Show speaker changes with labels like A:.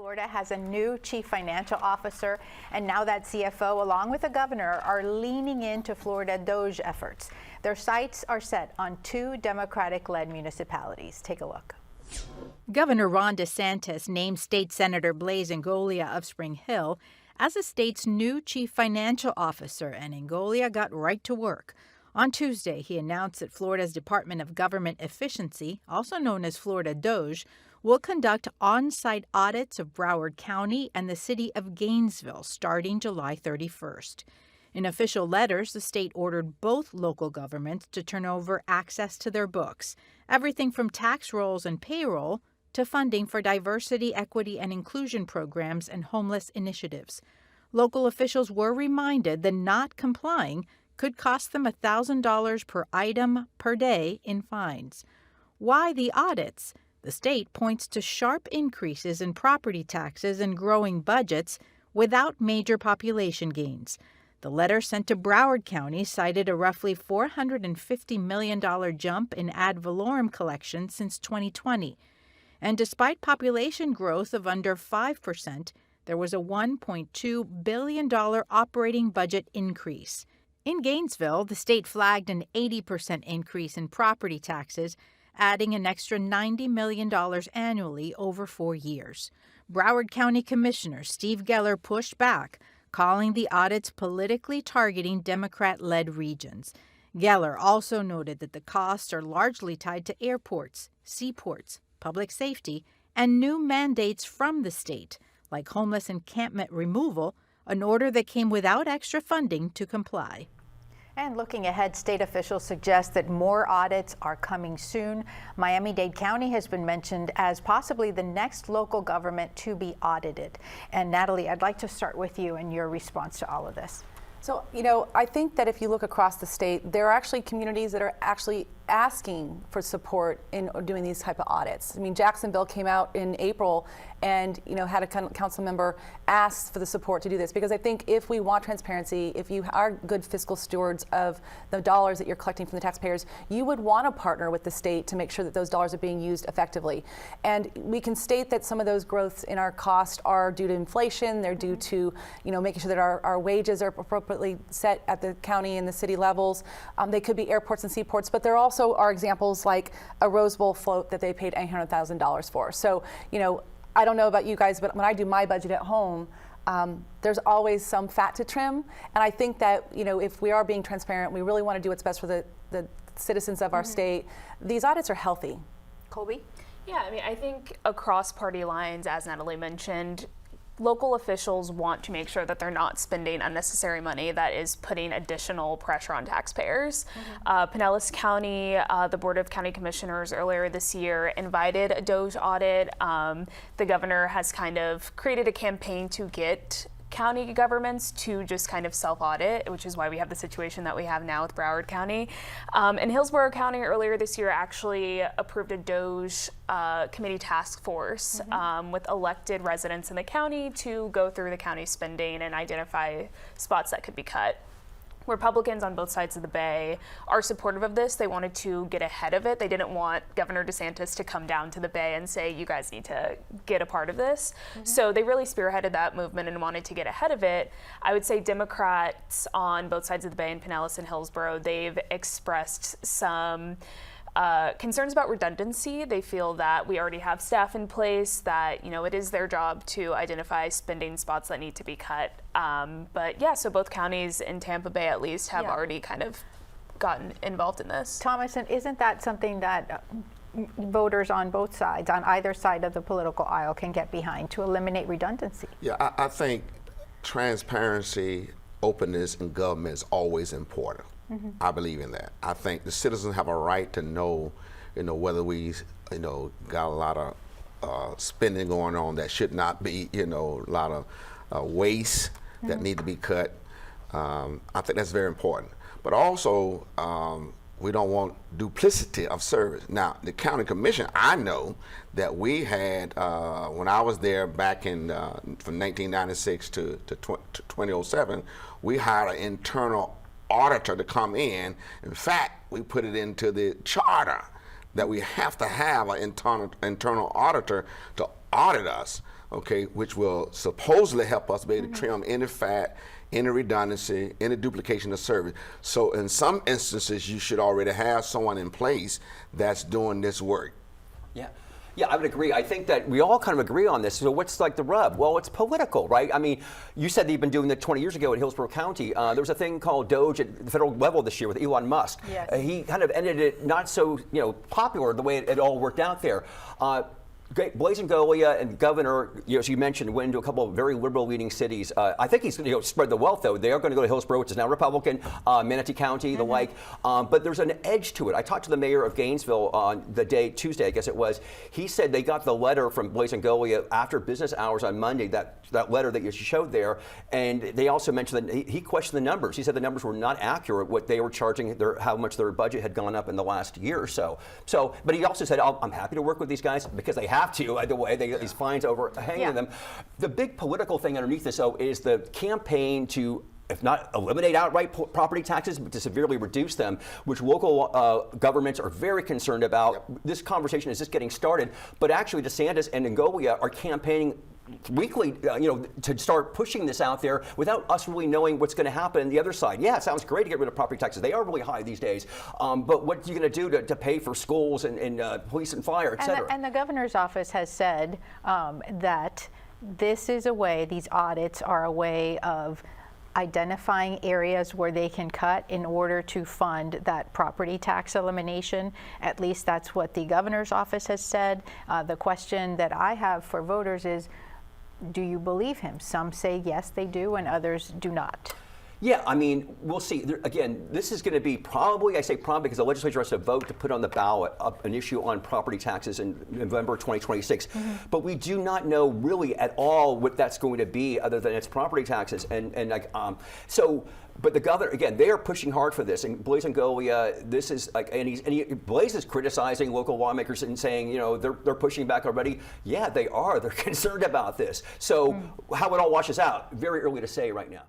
A: Florida has a new chief financial officer, and now that CFO, along with the governor, are leaning into Florida Doge efforts. Their sights are set on two Democratic-led municipalities. Take a look.
B: Governor Ron DeSantis named State Senator Blaise Ingoglia of Spring Hill as the state's new chief financial officer, and Ingoglia got right to work. On Tuesday, he announced that Florida's Department of Government Efficiency, also known as Florida Doge, will conduct on-site audits of Broward County and the city of Gainesville starting July 31st. In official letters, the state ordered both local governments to turn over access to their books, everything from tax rolls and payroll to funding for diversity, equity, and inclusion programs and homeless initiatives. Local officials were reminded that not complying could cost them $1,000 per item per day in fines. Why the audits? The state points to sharp increases in property taxes and growing budgets without major population gains. The letter sent to Broward County cited a roughly $450 million jump in ad valorem collections since 2020. And despite population growth of under 5%, there was a $1.2 billion operating budget increase. In Gainesville, the state flagged an 80% increase in property taxes, adding an extra $90 million annually over 4 years. Broward County Commissioner Steve Geller pushed back, calling the audits politically targeting Democrat-led regions. Geller also noted that the costs are largely tied to airports, seaports, public safety, and new mandates from the state, like homeless encampment removal, an order that came without extra funding to comply.
A: And looking ahead, state officials suggest that more audits are coming soon. Miami-Dade County has been mentioned as possibly the next local government to be audited. And Natalie, I'd like to start with you and your response to all of this.
C: So, I think that if you look across the state, there are actually communities that are actually asking for support in doing these type of audits. I mean, Jacksonville came out in April and, had a council member ask for the support to do this, because I think if we want transparency, if you are good fiscal stewards of the dollars that you're collecting from the taxpayers, you would want to partner with the state to make sure that those dollars are being used effectively. And we can state that some of those growths in our cost are due to inflation, they're due to, making sure that our wages are appropriately set at the county and the city levels. They could be airports and seaports, but there also are examples like a Rose Bowl float that they paid $800,000 for. So, I don't know about you guys, but when I do my budget at home, there's always some fat to trim. And I think that, if we are being transparent, we really want to do what's best for the citizens of our state. These audits are healthy.
A: Colby?
D: Yeah, I think across party lines, as Natalie mentioned, local officials want to make sure that they're not spending unnecessary money that is putting additional pressure on taxpayers. Pinellas County, the Board of County Commissioners earlier this year invited a Doge audit. The governor has kind of created a campaign to get county governments to just kind of self-audit, which is why we have the situation that we have now with Broward County. And Hillsborough County earlier this year actually approved a Doge committee task force with elected residents in the county to go through the county spending and identify spots that could be cut. Republicans on both sides of the Bay are supportive of this. They wanted to get ahead of it. They didn't want Governor DeSantis to come down to the Bay and say, you guys need to get a part of this. So they really spearheaded that movement and wanted to get ahead of it. I would say Democrats on both sides of the Bay in Pinellas and Hillsborough, they've expressed some concerns about redundancy. They feel that we already have staff in place, that it is their job to identify spending spots that need to be cut. But yeah, so both counties in Tampa Bay at least have already kind of gotten involved in this.
A: Thomas, and isn't that something that voters on both sides, on either side of the political aisle, can get behind to eliminate redundancy?
E: Yeah, I think transparency, openness in government is always important. I believe in that. I think the citizens have a right to know, whether we, got a lot of spending going on that should not be, a lot of waste that need to be cut. I think that's very important. But also, we don't want duplicity of service. Now, the county commission, I know that we had, when I was there back in, from 1996 to 2007, we hired an internal auditor to come in. In fact, we put it into the charter that we have to have an internal auditor to audit us. okay, which will supposedly help us be able to trim any fat, any redundancy, any duplication of service. So in some instances, you should already have someone in place that's doing this work.
F: Yeah. Yeah, I would agree. I think that we all kind of agree on this. So what's like the rub? Well, it's political, right? I mean, you said that you've been doing that 20 years ago in Hillsborough County. There was a thing called Doge at the federal level this year with Elon Musk.
A: Yes.
F: He kind of ended it not so, popular the way it all worked out there. Blaise Ngolia and Governor, as you mentioned, went into a couple of very liberal leading cities. I think he's spread the wealth, though. They are going to go to Hillsborough, which is now Republican, Manatee County, the like. But there's an edge to it. I talked to the mayor of Gainesville on Tuesday, I guess it was. He said they got the letter from Blaise Ngolia after business hours on Monday, that letter that you showed there. And they also mentioned that he questioned the numbers. He said the numbers were not accurate, what they were charging, how much their budget had gone up in the last year or so. But he also said, I'm happy to work with these guys because they have to, by the way, they get these fines overhanging them. The big political thing underneath this, though, is the campaign to, if not eliminate outright property taxes, but to severely reduce them, which local governments are very concerned about. This conversation is just getting started, but actually DeSantis and Ngolia are campaigning weekly, to start pushing this out there without us really knowing what's going to happen on the other side. Yeah, it sounds great to get rid of property taxes. They are really high these days. But what are you going to do to pay for schools and police and fire, et cetera?
A: And the governor's office has said that this is a way, these audits are a way of identifying areas where they can cut in order to fund that property tax elimination. At least that's what the governor's office has said. The question that I have for voters is, do you believe him? Some say yes, they do, and others do not.
F: Yeah, I mean, we'll see. Again, this is going to be probably, I say probably because the legislature has to vote to put on the ballot an issue on property taxes in November 2026. But we do not know really at all what that's going to be other than it's property taxes. But the governor, again, they are pushing hard for this. And Blaise Ngolia, this is like, Blaise is criticizing local lawmakers and saying, they're pushing back already. Yeah, they are. They're concerned about this. So how it all washes out, very early to say right now.